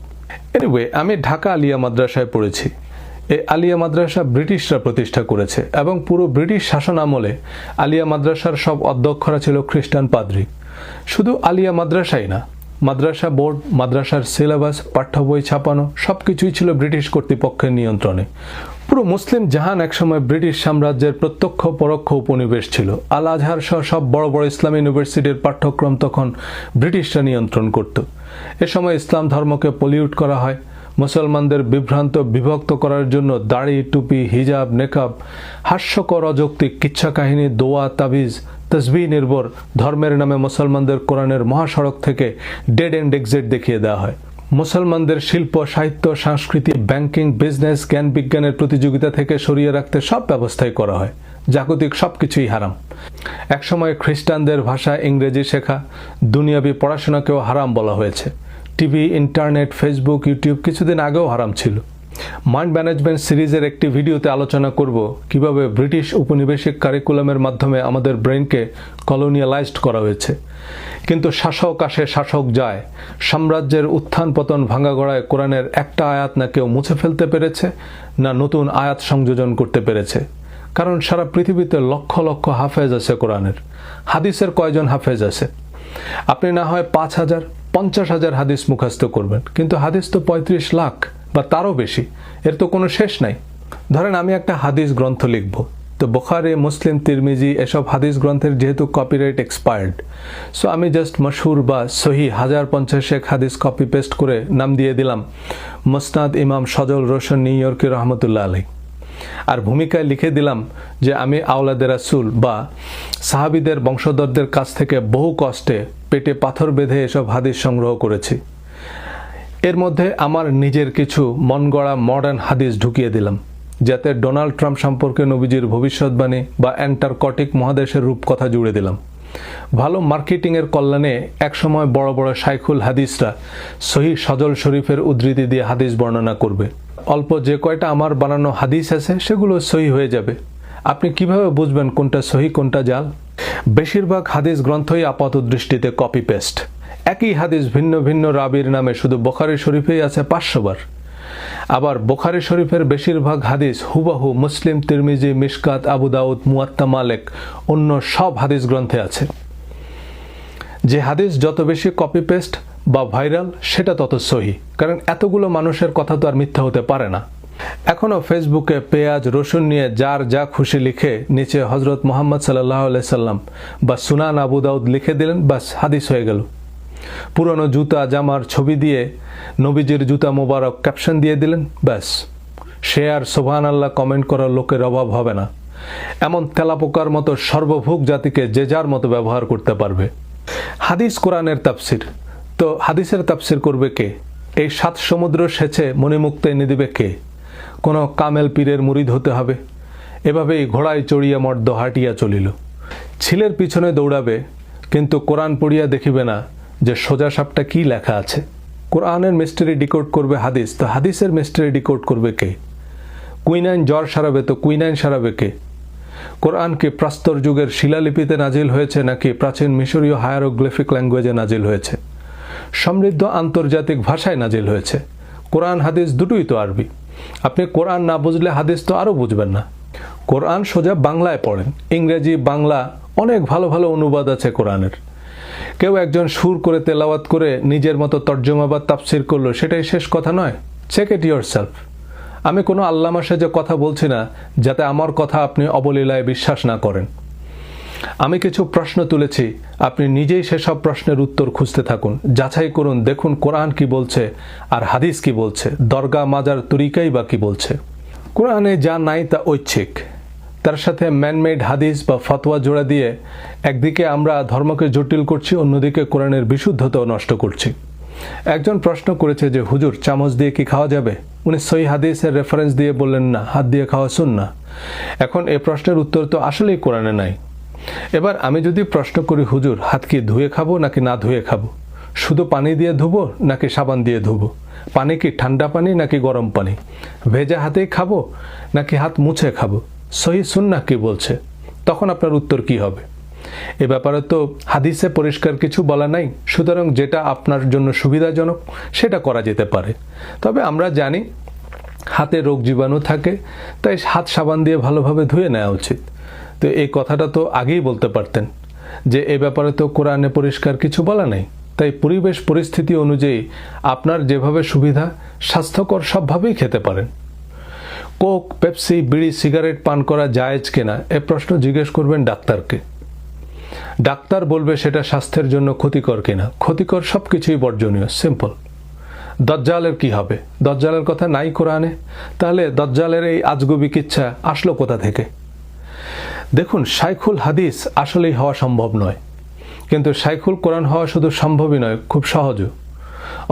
এনিওয়ে, আমি ঢাকা আলিয়া মাদ্রাসায় পড়েছি। এই আলিয়া মাদ্রাসা ব্রিটিশরা প্রতিষ্ঠা করেছে, এবং পুরো ব্রিটিশ শাসন আমলে আলিয়া মাদ্রাসার সব অধ্যক্ষরা ছিল খ্রিস্টান পাদ্রী। শুধু আলিয়া মাদ্রাসাই না, মাদ্রাসা বোর্ড, মাদ্রাসার সিলেবাস, পাঠ্য বই ছাপানো সবকিছুই ছিল ব্রিটিশ কর্তৃপক্ষের নিয়ন্ত্রণে। পুরো মুসলিম জাহান একসময় ব্রিটিশ সাম্রাজ্যের প্রত্যক্ষ পরোক্ষ উপনিবেশ ছিল। আল আজহার সহ সব বড় বড় ইসলামী ইউনিভার্সিটির পাঠ্যক্রম তখন ব্রিটিশরা নিয়ন্ত্রণ করত। এ সময় ইসলাম ধর্মকে পলিউট করা হয়। মুসলমানদের বিভ্রান্ত, বিভক্ত করার জন্য দাড়ি, টুপি, হিজাব, নেকাব, হাস্যকর অযৌক্তিক কিচ্ছা কাহিনী, দোয়া, তাবিজ, তসবিহ নির্ভর ধর্মের নামে মুসলমানদের কোরআনের মহাসড়ক থেকে ডেড এন্ড এক্সিট দেখিয়ে দেওয়া হয়। মুসলমানদের শিল্প, সাহিত্য, সংস্কৃতি, ব্যাংকিং, বিজনেস, জ্ঞান বিজ্ঞানের প্রতিযোগিতা থেকে সরিয়ে রাখতে সব ব্যবস্থাই করা হয়। জাগতিক সবকিছুই হারাম। একসময় খ্রিস্টানদের ভাষা ইংরেজি শেখা, দুনিয়াবি পড়াশোনাকেও হারাম বলা হয়েছে। টিভি, ইন্টারনেট, ফেসবুক, ইউটিউব কিছুদিন আগেও হারাম ছিল। মাইন্ড ম্যানেজমেন্ট সিরিজের একটি ভিডিওতে আলোচনা করব কিভাবে ব্রিটিশ উপনিবেশিক কারিকুলামের মাধ্যমে আমাদের ব্রেনকে কলোনিয়ালাইজড করা হয়েছে। কিন্তু শাসক আসে, শাসক যায়। সাম্রাজ্যের উত্থান পতন ভাঙাগড়ায় কোরআনের একটা আয়াত না কেউ মুছে ফেলতে পেরেছে, না নতুন আয়াত সংযোজন করতে পেরেছে। কারণ সারা পৃথিবীতে লক্ষ লক্ষ হাফেজ আছে কোরআনের। হাদিসের কয়জন হাফেজ আছে? আপনি না হয় 5000, 50,000 হাদিস মুখস্থ করবেন, কিন্তু হাদিস তো 35 লাখ বা তারও বেশি। এর তো কোনো শেষ নাই। ধরেন আমি একটা হাদিস গ্রন্থ লিখব, তো বুখারী, মুসলিম, তিরমিজি এসব হাদিস গ্রন্থের যেহেতু কপিরাইট এক্সপায়ার্ড, সো আমি জাস্ট মশহুর বা সহি 1050 হাদিস কপি পেস্ট করে নাম দিয়ে দিলাম মুসনাদ ইমাম সজল রোশন নিউ ইয়র্কি রহমতুল্লাহ আলাইহি। আর ভূমিকায় লিখে দিলাম যে আমি আওলাদে রাসূল বা সাহাবীদের বংশধরদের কাছ থেকে বহু কষ্টে পেটে পাথর বেঁধে এসব হাদিস সংগ্রহ করেছি। এর মধ্যে আমার নিজের কিছু মন গড়া মডার্ন হাদিস ঢুকিয়ে দিলাম, যাতে ডোনাল্ড ট্রাম্প সম্পর্কে নবীজির ভবিষ্যৎবাণী বা অ্যান্টার্কটিক মহাদেশের রূপকথা জুড়ে দিলাম। ভালো মার্কেটিংয়ের কল্যাণে একসময় বড় বড় শাইখুল হাদিসরা সহিহ সজল শরীফের উদ্ধৃতি দিয়ে হাদিস বর্ণনা করবে। অল্প যে কয়টা আমার বানানো হাদিস আছে সেগুলো সহি হয়ে যাবে। আপনি কিভাবে বুঝবেন কোনটা সহি কোনটা জাল? বেশিরভাগ হাদিস গ্রন্থই আপাত দৃষ্টিতে কপি পেস্ট। একই হাদিস ভিন্ন ভিন্ন রাবির নামে শুধু বুখারী শরীফেই আছে 500 বার। আবার বুখারী শরীফের বেশিরভাগ হাদিস হুবহু মুসলিম, তিরমিজি, মিশকাত, আবু দাউদ, মুয়াত্তা মালিক অন্য সব হাদিস গ্রন্থে আছে। যে হাদিস যত বেশি কপি পেস্ট বা ভাইরাল সেটা তত সহি, কারণ এতগুলো মানুষের কথা তো আর মিথ্যা হতে পারে না। এখনও ফেসবুকে পেঁয়াজ রসুন নিয়ে যার যা খুশি লিখে নিচে হজরত মুহাম্মদ সাল্লাল্লাহু আলাইহি সাল্লাম বা সুনান আবু দাউদ লিখে দিলেন, বাস হাদিস হয়ে গেল। পুরনো জুতা জামার ছবি দিয়ে নবীজির জুতা মোবারক ক্যাপশন দিয়ে দিলেন, ব্যাস সে আর সুবহানাল্লাহ কমেন্ট করার লোকের অভাব হবে না। এমন তেলাপোকার মতো সর্বভোগ জাতিকে যে যার মতো ব্যবহার করতে পারবে। হাদিস কোরআনের তাফসির, তো হাদিসের তাফসির করবে কে? এই 7 সমুদ্র সেচে মণিমুক্তা এনে দিবে কে? কোনো কামেল পীরের মুরিদ হতে হবে? এভাবেই ঘোড়ায় চড়িয়া মর্দ হাঁটিয়া চলিল। ছিলের পিছনে দৌড়াবে, কিন্তু কোরআন পড়িয়া দেখিবে না যে সোজা সাপটা কি লেখা আছে। কোরআনের মিস্টারি ডিকোড করবে হাদিস, তো হাদিসের মিস্টারি ডিকোড করবে কে? কুইনাইন জ্বর সারাবে, তো কুইনাইন সারাবে কে? কোরআন কি প্রস্তর যুগের শিলালিপিতে নাজিল হয়েছে নাকি প্রাচীন মিশরীয় হায়ারোগ্লিফিক ল্যাঙ্গুয়েজে নাজিল হয়েছে? সমৃদ্ধ আন্তর্জাতিক ভাষায় নাজিল হয়েছে। কোরআন হাদিস দুটোই তো আরবি। আপনি কোরআন না বুঝলে হাদিস তো আরও বুঝবেন না। কোরআন সোজা বাংলায় পড়েন, ইংরেজি, বাংলা অনেক ভালো ভালো অনুবাদ আছে কোরআনের। কেউ একজন সুর করে তেলাওয়াত করে নিজের মতো তর্জমা বা তাফসির করলো, সেটাই শেষ কথা নয়। Check it yourself. আমি কোনো আল্লামা সেজে কথা বলছি না যাতে আমার কথা আপনি অবলীলায় বিশ্বাস না করেন। আমি কিছু প্রশ্ন তুলেছি, আপনি নিজেই সেসব প্রশ্নের উত্তর খুঁজতে থাকুন, যাচাই করুন, দেখুন কোরআন কি বলছে আর হাদিস কি বলছে, দরগা মাজার তরিকাই বা কি বলছে। কোরআনে যা নাই তা ঐচ্ছিক, তার সাথে ম্যানমেড হাদিস বা ফতোয়া জোড়া দিয়ে একদিকে আমরা ধর্মকে জটিল করছি, অন্যদিকে কোরআনের বিশুদ্ধতাও নষ্ট করছি। একজন প্রশ্ন করেছে যে হুজুর চামচ দিয়ে কি খাওয়া যাবে? উনি সহিহ হাদিসের রেফারেন্স দিয়ে বললেন না, হাত দিয়ে খাওয়া সুন্নাহ। এখন এই প্রশ্নের উত্তর তো আসলেই কোরআনে নাই। এবার আমি যদি প্রশ্ন করি হুজুর হাত কি ধুয়ে খাবো নাকি না ধুয়ে খাবো? শুধু পানি দিয়ে ধুবো নাকি সাবান দিয়ে ধুবো? পানি কি ঠান্ডা পানি নাকি গরম পানি? ভেজা হাতেই খাবো নাকি হাত মুছে খাবো? সহিহ সুন্নাহ কি বলছে? তখন আপনার উত্তর কি হবে? এ ব্যাপারে তো হাদিসে পরিষ্কার কিছু বলা নাই, সুতরাং যেটা আপনার জন্য সুবিধাজনক সেটা করা যেতে পারে। তবে আমরা জানি হাতে রোগ জীবাণু থাকে, তাই হাত সাবান দিয়ে ভালোভাবে ধুয়ে নেওয়া উচিত। তো এই কথাটা তো আগেই বলতে পারতেন যে এ ব্যাপারে তো কোরআনে পরিষ্কার কিছু বলা নেই। তাই পরিবেশ পরিস্থিতি অনুযায়ী আপনার যেভাবে সুবিধা স্বাস্থ্যকর সবভাবেই খেতে পারেন। কোক, পেপসি, বিড়ি, সিগারেট পান করা জায়েজ কিনা এ প্রশ্ন জিজ্ঞেস করবেন ডাক্তারকে। ডাক্তার বলবে সেটা স্বাস্থ্যের জন্য ক্ষতিকর কিনা। ক্ষতিকর সব কিছুই বর্জনীয়, সিম্পল। দজ্জালের কি হবে? দজ্জালের কথা নাই কোরআনে, তাহলে দজ্জালের এই আজগুবি কিচ্ছা আসলো কোথা থেকে? দেখুন, শাইখুল হাদিস আসলেই হওয়া সম্ভব নয়, কিন্তু শাইখুল কোরআন হওয়া শুধু সম্ভবই নয়, খুব সহজও।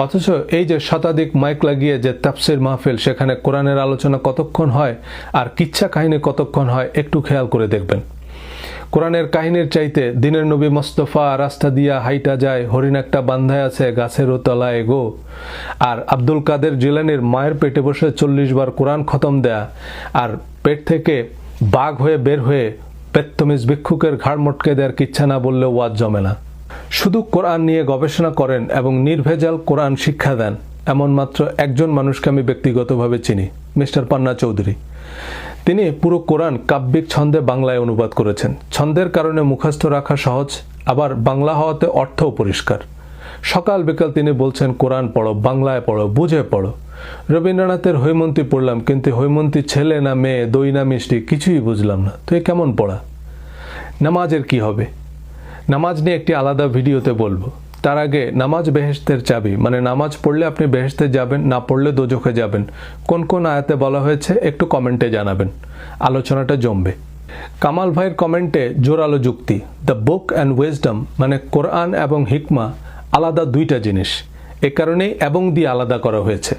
অথচ এই যে শতাধিক মাইক লাগিয়ে যে তাফসির মাহফিল, সেখানে কোরআনের আলোচনা কতক্ষণ হয় আর কিচ্ছা কাহিনী কতক্ষণ হয় একটু খেয়াল করে দেখবেন। কোরআনের কাহিনীর চাইতে দিনের নবী মোস্তফা রাস্তা দিয়া হাইটা যায়, হরিণ একটা বান্ধায় আছে গাছের তলায় গো, আর আব্দুল কাদের জিলানির মায়ের পেটে বসে 40 বার কোরআন খতম দেয়া, আর পেট থেকে বাঘ হয়ে বের হয়ে পেত্তমিজ ভিক্ষুকের ঘাড় মটকে দেওয়ার কিচ্ছা না বললেও ওয়াজ জমে না। শুধু কোরআন নিয়ে গবেষণা করেন এবং নির্ভেজাল কোরআন শিক্ষা দেন এমন মাত্র একজন মানুষকে আমি ব্যক্তিগতভাবে চিনি, মিস্টার পান্না চৌধুরী। তিনি পুরো কোরআন কাব্যিক ছন্দে বাংলায় অনুবাদ করেছেন। ছন্দের কারণে মুখস্থ রাখা সহজ, আবার বাংলা হওয়াতে অর্থও পরিষ্কার। সকাল বিকাল তিনি বলছেন কোরআন পড়ো, বাংলায় পড়ো, বুঝে পড়ো। রবীন্দ্রনাথের হৈমন্তী পড়লাম, কিন্তু হৈমন্তী ছেলে না মেয়ে, দই না মিষ্টি, কিছুই বুঝলাম না। তো এ কেমন পড়া? নামাজের কি হবে? নামাজ নিয়ে একটি আলাদা ভিডিওতে বলবো। তার আগে নামাজ বেহেশতের চাবি, মানে নামাজ পড়লে আপনি বেহেশতে যাবেন, না পড়লে দোজখে যাবেন, কোন কোন আয়াতে বলা হয়েছে একটু কমেন্টে জানাবেন, আলোচনাটা জমবে। কামাল ভাইয়ের কমেন্টে জোরালো যুক্তি, দ্য বুক অ্যান্ড উইজডম মানে কোরআন এবং হিকমা আলাদা দুইটা জিনিস, এ কারণেই এবং দিয়ে আলাদা করা হয়েছে।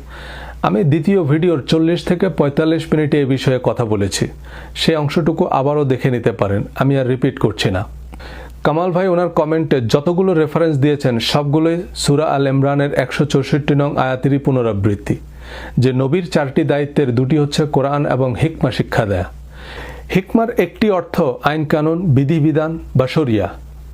আমি দ্বিতীয় ভিডিওর 40 থেকে 45 মিনিটে এই বিষয়ে কথা বলেছি, সেই অংশটুকু আবারও দেখে নিতে পারেন, আমি আর রিপিট করছি না। কামাল ভাই ওনার কমেন্টে যতগুলো রেফারেন্স দিয়েছেন সবগুলোই সূরা আল ইমরানের 164 নং আয়াতেরই পুনরাবৃত্তি, যে নবীর 4টি দায়িত্বের 2টি হচ্ছে কোরআন এবং হিকমা শিক্ষা দেয়া। হিকমার একটি অর্থ আইন কানুন, বিধিবিধান বা শরিয়া,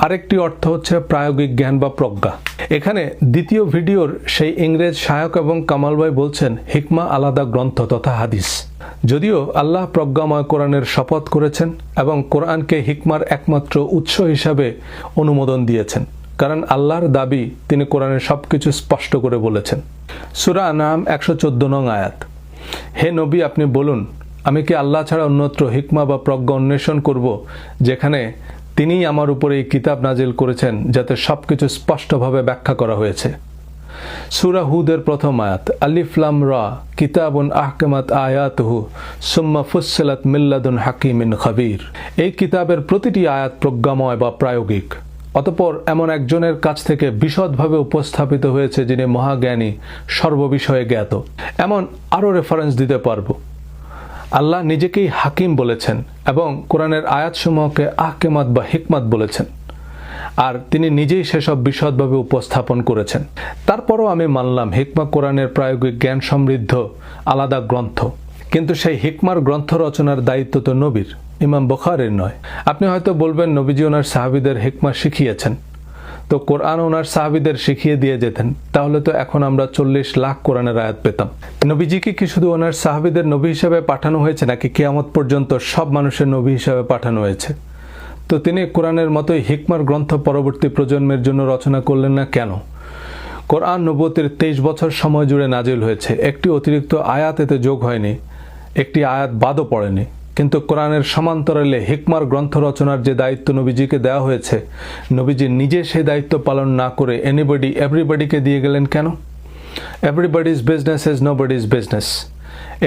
আরেকটি অর্থ হচ্ছে প্রায়োগিক জ্ঞান বা প্রজ্ঞা। এখানে দ্বিতীয় ভিডিওর সেই ইংরেজ সহায়ক এবং কামাল ভাই বলছেন হিকমা আলাদা গ্রন্থ তথা হাদিস। যদিও আল্লাহ প্রজ্ঞাময় কোরআনের শপথ করেছেন এবং কোরআনকে হিকমার একমাত্র উৎস হিসাবে অনুমোদন দিয়েছেন, কারণ আল্লাহর দাবি তিনি কোরআনের সবকিছু স্পষ্ট করে বলেছেন। সূরা আনআম 114 নং আয়াত, হে নবী আপনি বলুন, আমি কি আল্লাহ ছাড়া অন্যত্র হিকমা বা প্রজ্ঞা অন্বেষণ করব, যেখানে তিনিই আমার উপরে এই কিতাব নাজিল করেছেন যাতে সবকিছু স্পষ্টভাবে ব্যাখ্যা করা হয়েছে। সূরা হুদের প্রথম আয়াত, আলিফ লাম রা কিতাবুন আহকামাত আয়াতুহু সুম্মা ফুসসিলাত মিন লাদুন হাকিমিন খাবীর। এই কিতাবের প্রতিটি আয়াত প্রজ্ঞাময় বা প্রায়োগিক, অতঃপর এমন একজনের কাছ থেকে বিশদভাবে উপস্থাপিত হয়েছে যিনি মহাজ্ঞানী, সর্ববিষয়ে জ্ঞাত। এমন আরও রেফারেন্স দিতে পারবো। আল্লাহ নিজেকেই হাকিম বলেছেন এবং কোরআনের আয়াতসমূহকে আহকেমাত বা হিকমাত বলেছেন, আর তিনি নিজেই সেসব বিশদভাবে উপস্থাপন করেছেন। তারপরও আমি মানলাম হিকমা কোরআনের প্রায়োগিক জ্ঞান সমৃদ্ধ আলাদা গ্রন্থ, কিন্তু সেই হিকমার গ্রন্থ রচনার দায়িত্ব তো নবীর, ইমাম বুখারীর নয়। আপনি হয়তো বলবেন নবীজি ওনার সাহাবীদের হিকমা শিখিয়েছেন, তো কোরআন ওনার সাহাবীদের শিখিয়ে দিয়ে যেতেন, তাহলে তো এখন আমরা 40 লাখ কোরআনের আয়াত পেতাম। নবীজিকে কি শুধু ওনার সাহাবীদের নবী হিসেবে পাঠানো হয়েছে, নাকি কিয়ামত পর্যন্ত সব মানুষের নবী হিসেবে পাঠানো হয়েছে? তো তিনি কোরআনের মতোই হিকমার গ্রন্থ পরবর্তী প্রজন্মের জন্য রচনা করলেন না কেন? কোরআন নবুয়তের 23 বছর সময় জুড়ে নাজিল হয়েছে, একটি অতিরিক্ত আয়াত এতে যোগ হয়নি, একটি আয়াত বাদও পড়েনি, কিন্তু কোরআনের সমান্তরালে হিকমার গ্রন্থ রচনার যে দায়িত্ব নবীজিকে দেওয়া হয়েছে, নবীজি নিজে সেই দায়িত্ব পালন না করে এনিবডি এভরিবডিকে দিয়ে গেলেন কেন? Everybody's business is nobody's business.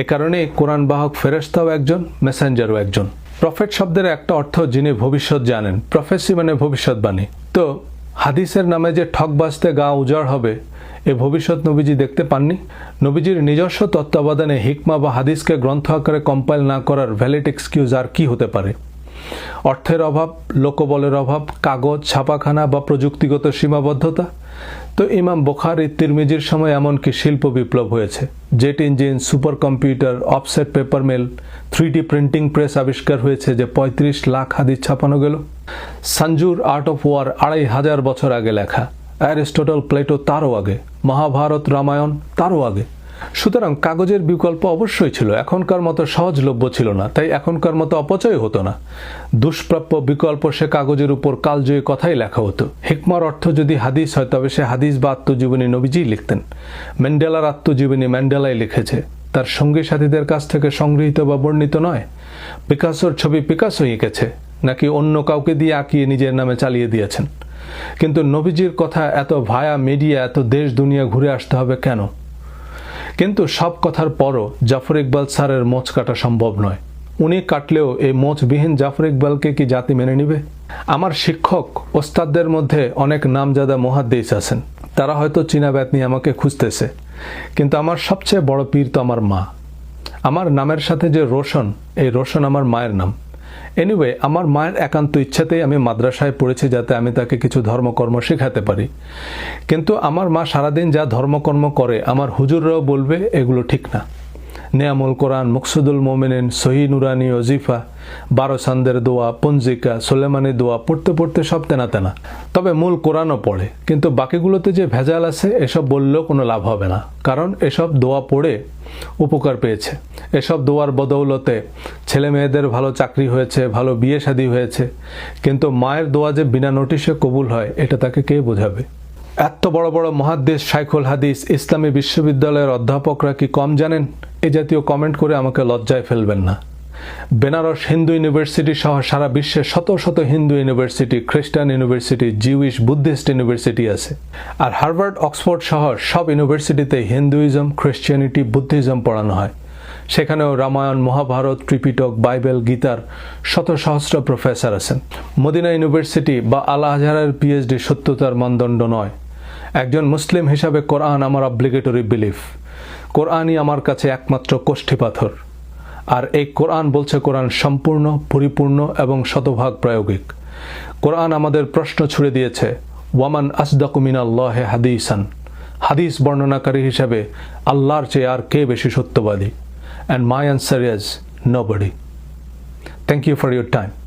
এ কারণে কোরআন বাহক ফেরেশতাও একজন, মেসেঞ্জারও একজন। প্রফেট শব্দের একটা অর্থ যিনি ভবিষ্যৎ জানেন, প্রফেসি মানে ভবিষ্যৎবাণী। তো হাদিসের নামে যে ঠক বাজতে গা উজাড় হবে, এ ভবিষ্যৎ নবীজি দেখতে পাননি? নবীজির নিজস্ব তত্ত্বাবধানে হিকমা বা হাদিসকে গ্রন্থ আকারে কম্পাইল না করার ভ্যালিড এক্সকিউজ আর কি হতে পারে? অর্থের অভাব, লোকবলের অভাব, কাগজ ছাপাখানা বা প্রযুক্তিগত সীমাবদ্ধতা? তো ইমাম বুখারী তিরমিজির সময় এমনকি শিল্প বিপ্লব হয়েছে, jet engine, super computer, offset paper mill, 3D printing press আবিষ্কার হয়েছে, যে 35 লাখ হাদিস ছাপানো গেল। সানজুর আর্ট অফ ওয়ার 2500 বছর আগে লেখা, অ্যারিস্টটল প্লেটো তারও আগে, মহাভারত রামায়ণ তারও আগে। সুতরাং কাগজের বিকল্প অবশ্যই ছিল, এখনকার মতো সহজলভ্য ছিল না, তাই এখনকার মতো অপচয় হতো না। দুষ্প্রাপ্য বিকল্প সে কাগজের উপর কালজয়ী কথাই লেখা হতো। হিকমার অর্থ যদি হাদিস হয়, তবে সে হাদিস বা আত্মজীবনী নবীজিই লিখতেন। ম্যান্ডেলার আত্মজীবনী ম্যান্ডেলাই লিখেছে, তার সঙ্গী সাথীদের কাছ থেকে সংগৃহীত বা বর্ণিত নয়। পিকাসোর ছবি পিকাসো এঁকেছে, নাকি অন্য কাউকে দিয়ে আঁকিয়ে নিজের নামে চালিয়ে দিয়েছেন? কিন্তু নবীজির কথা এত ভায়া মিডিয়া, এত দেশ দুনিয়া ঘুরে আসতে হবে কেন? কিন্তু সব কথার পরও জাফর ইকবাল স্যারের মোচ কাটা সম্ভব নয়। উনি কাটলেও এই মোচবিহীন জাফর ইকবালকে কি জাতি মেনে নিবে? আমার শিক্ষক ওস্তাদদের মধ্যে অনেক নামজাদা মুহাদ্দিস আছেন, তারা হয়তো চীনা ব্যাত নিয়ে আমাকে খুঁজতেছে, কিন্তু আমার সবচেয়ে বড় পীর তো আমার মা। আমার নামের সাথে যে রোশন, এই রোশন আমার মায়ের নাম। এনিওয়ে, আমার মায়ের একান্ত ইচ্ছাতেই আমি মাদ্রাসায় পড়েছি, যাতে আমি তাকে কিছু ধর্মকর্ম শেখাতে পারি। কিন্তু আমার মা সারাদিন যা ধর্মকর্ম করে, আমার হুজুররাও বলবে এগুলো ঠিক না। নেয়ামুল কোরআন, মুকসুদুল মোমিনিন, সহি নুরানি, ওজিফা, 12 সান্দের দোয়া, পঞ্জিকা, সোলেমানি দোয়া পড়তে পড়তে সব তেনা তেনা। তবে মূল কোরআনও পড়ে, কিন্তু বাকিগুলোতে যে ভেজাল আছে এসব বললেও কোনো লাভ হবে না, কারণ এসব দোয়া পড়ে উপকার পেয়েছে। এসব দোয়ার বদৌলতে ছেলে মেয়েদের ভালো চাকরি হয়েছে, ভালো বিয়ে শাদী হয়েছে, কিন্তু মায়ের দোয়া যে বিনা নোটিশে কবুল হয়, এটা তাকে কে বোঝাবে? এত বড় বড় মুহাদ্দিস, শাইখুল হাদিস, ইসলামী বিশ্ববিদ্যালয়ের অধ্যাপকরা কি কম জানেন? এই জাতীয় কমেন্ট করে আমাকে লজ্জায় ফেলবেন না। বেনারস হিন্দু ইউনিভার্সিটি সহ সারা বিশ্বে শত শত হিন্দু ইউনিভার্সিটি, খ্রিস্টান ইউনিভার্সিটি, জিউইশ, বুদ্ধিস্ট ইউনিভার্সিটি আছে। আর হার্ভার্ড, অক্সফোর্ড সহ সব ইউনিভার্সিটিতে হিন্দুইজম, খ্রিস্টিয়ানিটি, বুদ্ধিজম পড়ানো হয়। সেখানেও রামায়ণ, মহাভারত, ত্রিপিটক, বাইবেল, গীতার শত সহস্র প্রফেসর আছেন। মদিনা ইউনিভার্সিটি বা আল আজহারের পিএইচডি সত্যতার মানদণ্ড নয়। একজন মুসলিম হিসাবে কোরআন আমার অব্লিগেটরি বিলিফ। কোরআনই আমার কাছে একমাত্র কোষ্ঠী পাথর। আর এই কোরআন বলছে কোরআন সম্পূর্ণ, পরিপূর্ণ এবং শতভাগ প্রায়োগিক। কোরআন আমাদের প্রশ্ন ছুড়ে দিয়েছে, ওয়ামান আসদাকু মিনাল্লাহি হাদিসান, হাদিস বর্ণনাকারী হিসাবে আল্লাহর চেয়ে আর কে বেশি সত্যবাদী? And my answer is nobody. Thank you for your time.